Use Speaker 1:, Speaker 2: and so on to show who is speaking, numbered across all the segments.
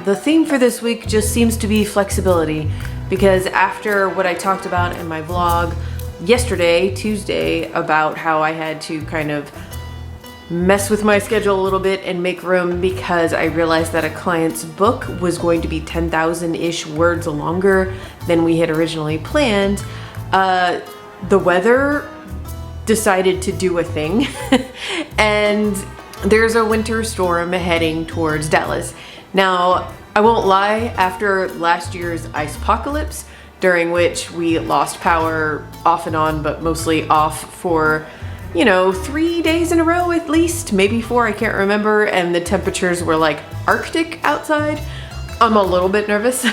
Speaker 1: the theme for this week just seems to be flexibility, because after what I talked about in my vlog yesterday, Tuesday, about how I had to kind of mess with my schedule a little bit and make room because I realized that a client's book was going to be 10,000-ish words longer than we had originally planned, the weather decided to do a thing and there's a winter storm heading towards Dallas. Now, I won't lie, after last year's ice apocalypse, during which we lost power off and on, but mostly off for, 3 days in a row at least, maybe 4, I can't remember, and the temperatures were like Arctic outside, I'm a little bit nervous,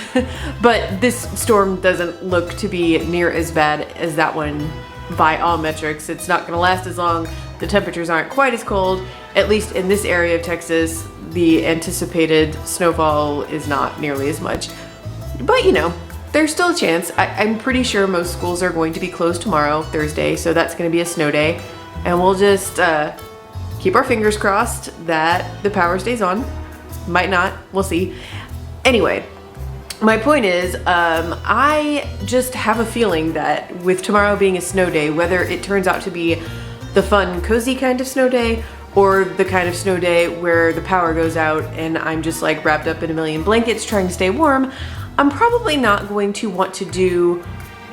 Speaker 1: but this storm doesn't look to be near as bad as that one by all metrics. It's not gonna last as long, the temperatures aren't quite as cold, at least in this area of Texas. The anticipated snowfall is not nearly as much, but there's still a chance. I'm pretty sure most schools are going to be closed tomorrow, Thursday, so that's gonna be a snow day, and we'll just keep our fingers crossed that the power stays on. Might not, we'll see. Anyway, my point is, I just have a feeling that with tomorrow being a snow day, whether it turns out to be the fun, cozy kind of snow day, or the kind of snow day where the power goes out and I'm just like wrapped up in a million blankets trying to stay warm, I'm probably not going to want to do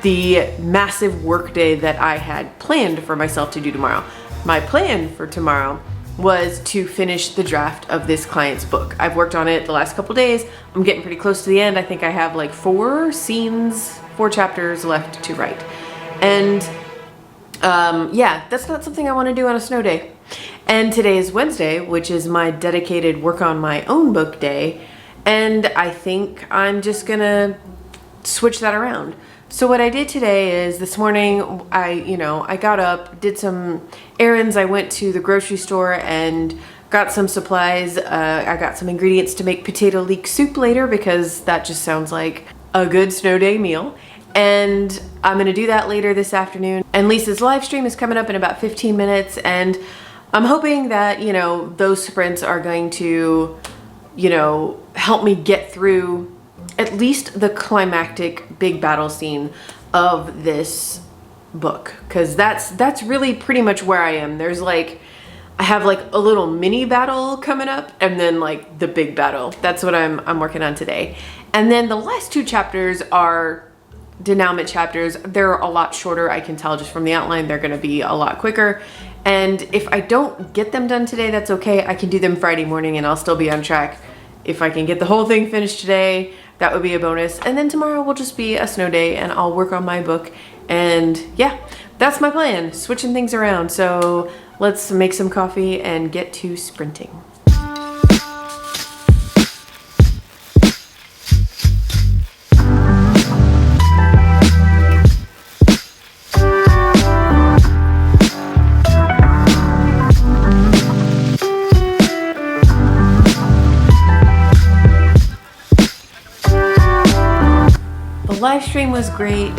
Speaker 1: the massive work day that I had planned for myself to do tomorrow. My plan for tomorrow was to finish the draft of this client's book. I've worked on it the last couple days. I'm getting pretty close to the end. I think I have like 4 chapters left to write. And yeah, that's not something I want to do on a snow day. And today is Wednesday, which is my dedicated work on my own book day. And I think I'm just gonna switch that around. So what I did today is this morning, I got up, did some errands. I went to the grocery store and got some supplies. I got some ingredients to make potato leek soup later because that just sounds like a good snow day meal. And I'm gonna do that later this afternoon. And Lisa's live stream is coming up in about 15 minutes. And I'm hoping that, those sprints are going to, help me get through at least the climactic big battle scene of this book. Cause that's really pretty much where I am. There's I have a little mini battle coming up and then the big battle. That's what I'm working on today. And then the last 2 chapters are denouement chapters. They're a lot shorter. I can tell just from the outline, they're gonna be a lot quicker. And if I don't get them done today, that's okay. I can do them Friday morning and I'll still be on track. If I can get the whole thing finished today, that would be a bonus. And then tomorrow will just be a snow day and I'll work on my book. And yeah, that's my plan, switching things around. So let's make some coffee and get to sprinting. Live stream was great.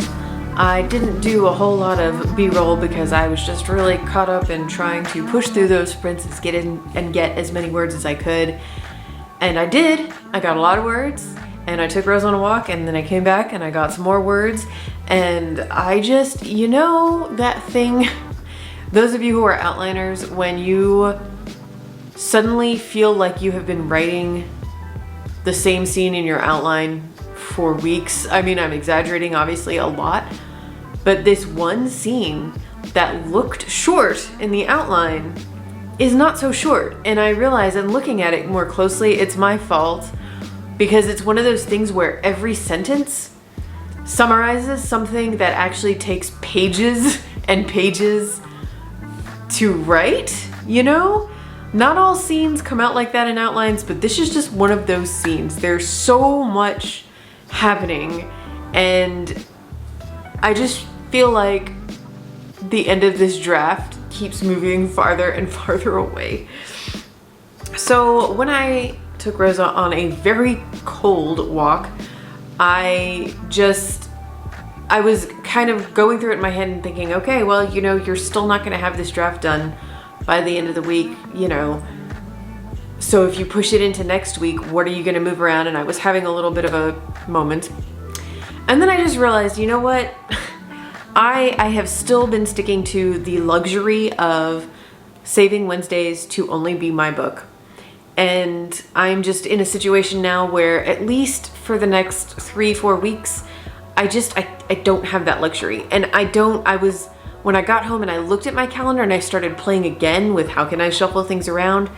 Speaker 1: I didn't do a whole lot of B-roll because I was just really caught up in trying to push through those sprints and get as many words as I could. And I did. I got a lot of words and I took Rose on a walk and then I came back and I got some more words. And I just, that thing, those of you who are outliners, when you suddenly feel like you have been writing the same scene in your outline for weeks. I mean, I'm exaggerating obviously a lot, but this one scene that looked short in the outline is not so short. And I realize in looking at it more closely, it's my fault because it's one of those things where every sentence summarizes something that actually takes pages and pages to write, Not all scenes come out like that in outlines, but this is just one of those scenes. There's so much happening and I just feel like the end of this draft keeps moving farther and farther away. So when I took Rosa on a very cold walk, I was kind of going through it in my head and thinking, okay, well, you're still not going to have this draft done by the end of the week, So if you push it into next week, what are you gonna move around? And I was having a little bit of a moment. And then I just realized, you know what? I have still been sticking to the luxury of saving Wednesdays to only be my book. And I'm just in a situation now where at least for the next 3-4 weeks, I don't have that luxury. And when I got home and I looked at my calendar and I started playing again with how can I shuffle things around,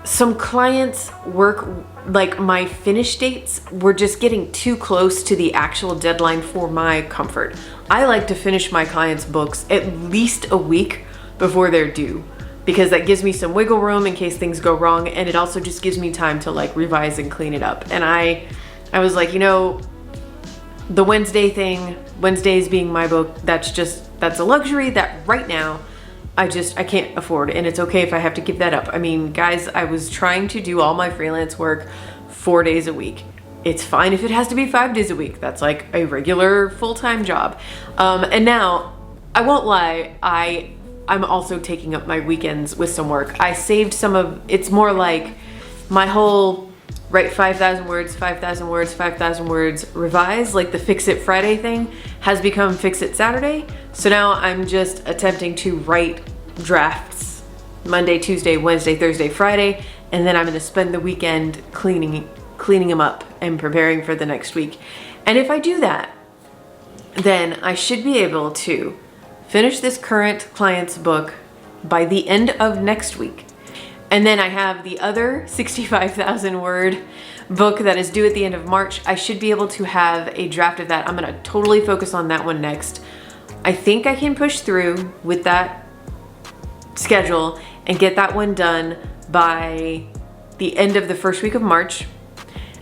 Speaker 1: some clients' work, like my finish dates, were just getting too close to the actual deadline for my comfort. I like to finish my clients' books at least a week before they're due, because that gives me some wiggle room in case things go wrong, and it also just gives me time to like revise and clean it up. And I was like, you know, the Wednesday thing, Wednesdays being my book, that's a luxury that right now I can't afford, and it's okay if I have to give that up. I mean, guys, I was trying to do all my freelance work 4 days a week. It's fine if it has to be 5 days a week. That's like a regular full-time job. And now, I won't lie, I'm also taking up my weekends with some work. I saved some of, it's more like my whole write 5,000 words, 5,000 words, 5,000 words, revise, like the Fix It Friday thing has become Fix It Saturday. So now I'm just attempting to write drafts Monday, Tuesday, Wednesday, Thursday, Friday, and then I'm gonna spend the weekend cleaning them up and preparing for the next week. And if I do that, then I should be able to finish this current client's book by the end of next week. And then I have the other 65,000 word book that is due at the end of March. I should be able to have a draft of that. I'm gonna totally focus on that one next. I think I can push through with that schedule and get that one done by the end of the first week of March.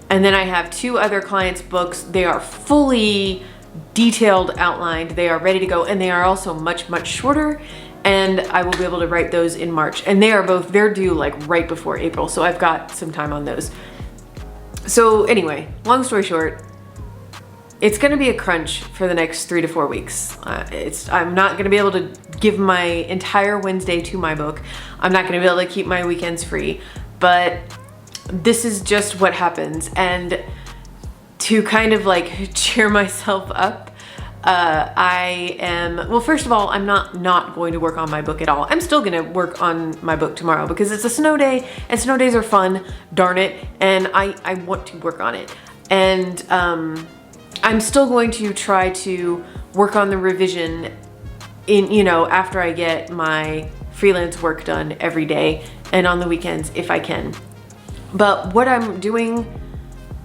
Speaker 1: And then I have 2 other clients' books. They are fully detailed, outlined. They are ready to go, and they are also much, much shorter. And I will be able to write those in March. And they're due like right before April. So I've got some time on those. So anyway, long story short, it's gonna be a crunch for the next 3 to 4 weeks. I'm not gonna be able to give my entire Wednesday to my book. I'm not gonna be able to keep my weekends free, but this is just what happens. And to kind of like cheer myself up, well, first of all, I'm not going to work on my book at all. I'm still gonna work on my book tomorrow because it's a snow day and snow days are fun, darn it, and I want to work on it. And I'm still going to try to work on the revision after I get my freelance work done every day and on the weekends if I can. But what I'm doing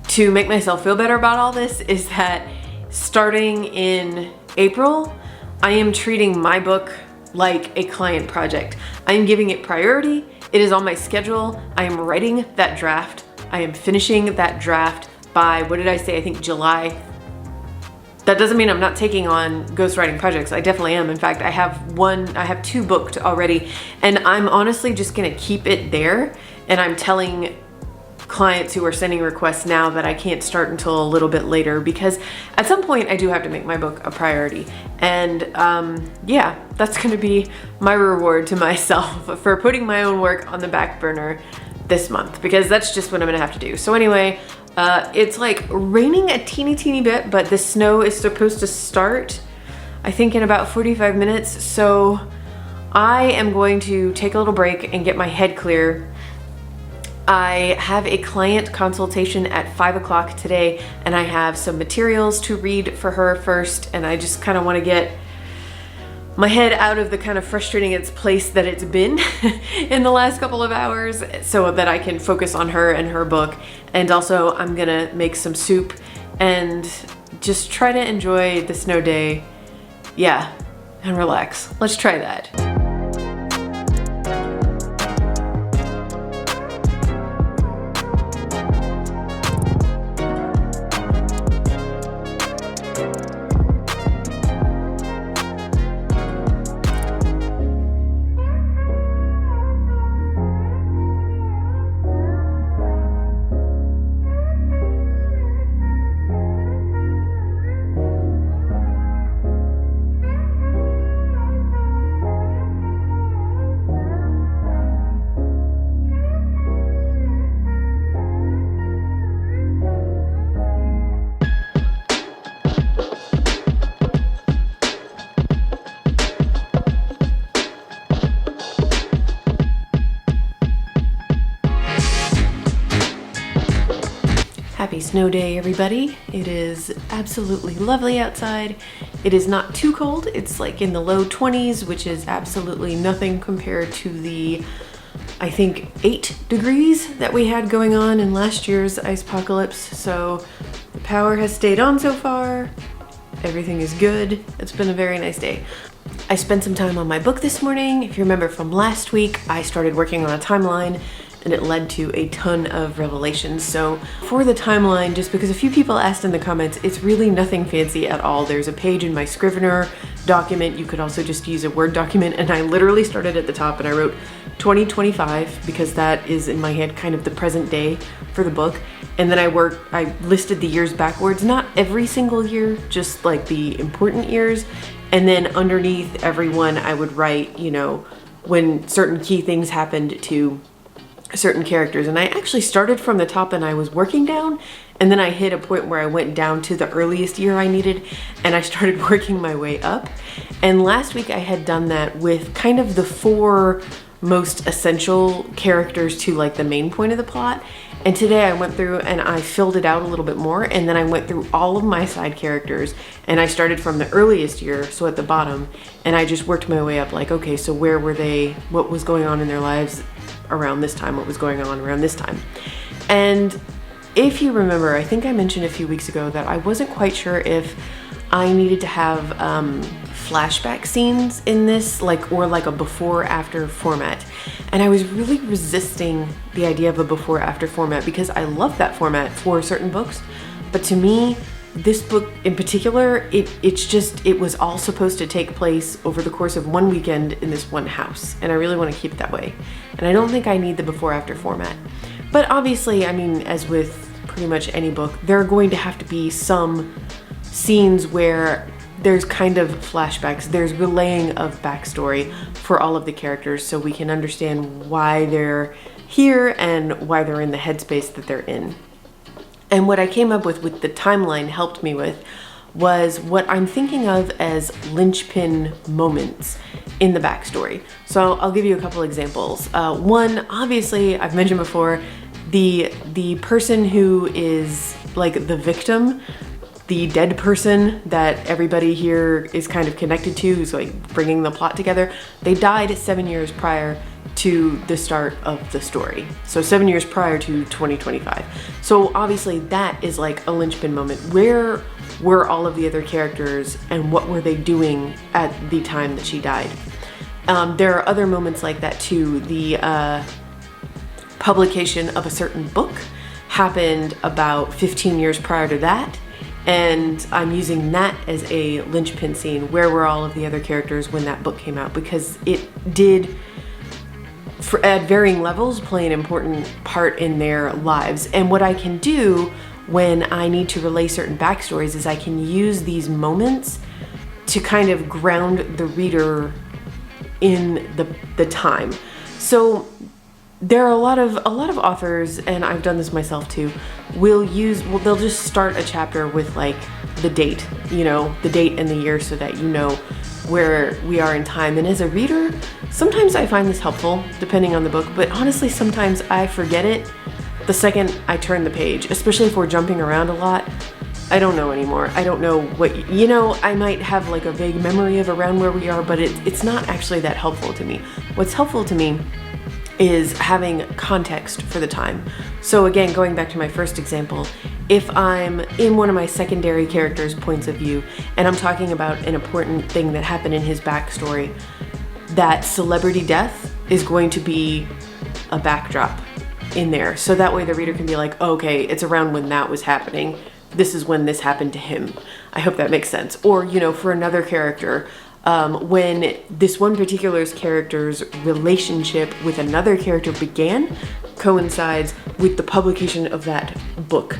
Speaker 1: to make myself feel better about all this is that starting in April, I am treating my book like a client project. I am giving it priority. It is on my schedule. I am writing that draft. I am finishing that draft by, what did I say? I think July. That doesn't mean I'm not taking on ghostwriting projects. I definitely am. In fact, I have 2 booked already, and I'm honestly just gonna keep it there. And I'm telling clients who are sending requests now that I can't start until a little bit later, because at some point I do have to make my book a priority. And yeah, that's gonna be my reward to myself for putting my own work on the back burner this month, because that's just what I'm gonna have to do. So anyway, it's like raining a teeny bit, but the snow is supposed to start, I think, in about 45 minutes. So I am going to take a little break and get my head clear. I have a client consultation at 5 o'clock today, and I have some materials to read for her first, and I just kind of want to get my head out of the kind of frustrating place that it's been in the last couple of hours, so that I can focus on her and her book. And also I'm gonna make some soup and just try to enjoy the snow day, yeah, and relax. Let's try that. Happy snow day, everybody. It is absolutely lovely outside. It is not too cold. It's like in the low 20s, which is absolutely nothing compared to the, I think, 8 degrees that we had going on in last year's ice apocalypse. So the power has stayed on so far. Everything is good. It's been a very nice day. I spent some time on my book this morning. If you remember from last week, I started working on a timeline and it led to a ton of revelations. So for the timeline, just because a few people asked in the comments, it's really nothing fancy at all. There's a page in my Scrivener document. You could also just use a Word document, and I literally started at the top and I wrote 2025 because that is in my head kind of the present day for the book. And then I listed the years backwards, not every single year, just like the important years. And then underneath every one I would write, you know, when certain key things happened to certain characters. And I actually started from the top and I was working down, and then I hit a point where I went down to the earliest year I needed and I started working my way up. And last week I had done that with kind of the 4 most essential characters to like the main point of the plot. And today I went through and I filled it out a little bit more, and then I went through all of my side characters and I started from the earliest year, so at the bottom, and I just worked my way up like, okay, so where were they? What was going on in their lives around this time? What was going on around this time? And if you remember, I think I mentioned a few weeks ago that I wasn't quite sure if I needed to have flashback scenes in this, or like a before after format. And I was really resisting the idea of a before after format because I love that format for certain books. But to me, this book in particular, it was all supposed to take place over the course of one weekend in this one house. And I really want to keep it that way. And I don't think I need the before after format. But obviously, I mean, as with pretty much any book, there are going to have to be some scenes where there's kind of flashbacks, there's relaying of backstory for all of the characters so we can understand why they're here and why they're in the headspace that they're in. And what I came up with the timeline helped me with was what I'm thinking of as linchpin moments in the backstory. So I'll give you a couple examples. One, obviously, I've mentioned before, the person who is like the victim, the dead person that everybody here is kind of connected to, who's like bringing the plot together, they died 7 years prior to the start of the story. So 7 years prior to 2025. So obviously that is like a linchpin moment. Where were all of the other characters and what were they doing at the time that she died? There are other moments like that too. The publication of a certain book happened about 15 years prior to that. And I'm using that as a linchpin scene. Where were all of the other characters when that book came out? Because it did, at varying levels, play an important part in their lives. And what I can do when I need to relay certain backstories is I can use these moments to kind of ground the reader in the time. So there are a lot of authors, and I've done this myself too, they'll just start a chapter with like the date, you know, the date and the year so that you know where we are in time. And as a reader, sometimes I find this helpful depending on the book, but honestly sometimes I forget it the second I turn the page, especially if we're jumping around a lot. I don't know anymore. I don't know what, you know, I might have like a vague memory of around where we are, but it's not actually that helpful to me. What's helpful to me is having context for the time. So again, going back to my first example, if I'm in one of my secondary characters' points of view and I'm talking about an important thing that happened in his backstory, that celebrity death is going to be a backdrop in there. So that way the reader can be like, oh, okay, it's around when that was happening. This is when this happened to him. I hope that makes sense. Or, you know, for another character, when this one particular character's relationship with another character began coincides with the publication of that book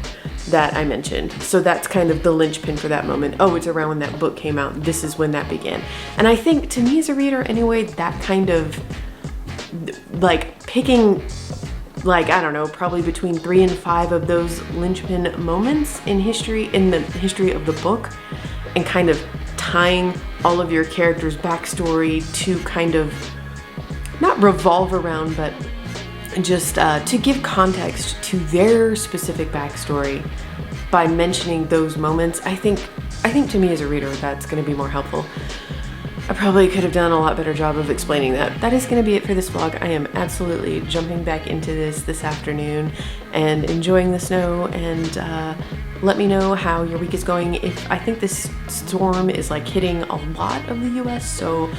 Speaker 1: that I mentioned. So that's kind of the linchpin for that moment. Oh, it's around when that book came out. This is when that began. And I think to me as a reader anyway, that kind of like picking like, I don't know, probably between 3 and 5 of those linchpin moments in the history of the book, and kind of tying all of your characters' backstory to kind of not revolve around, but just to give context to their specific backstory by mentioning those moments. I think to me as a reader, that's going to be more helpful. I probably could have done a lot better job of explaining that. That is going to be it for this vlog. I am absolutely jumping back into this afternoon and enjoying the snow, and let me know how your week is going. If I think this storm is like hitting a lot of the US, so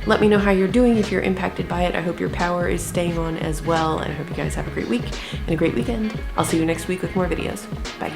Speaker 1: let me know how you're doing if you're impacted by it. I hope your power is staying on as well, and I hope you guys have a great week and a great weekend. I'll see you next week with more videos. Bye.